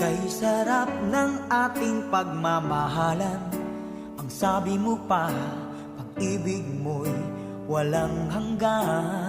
Kay sarap ng ating pagmamahalan. Ang sabi mo pa, pag-ibig mo'y walang hanggan.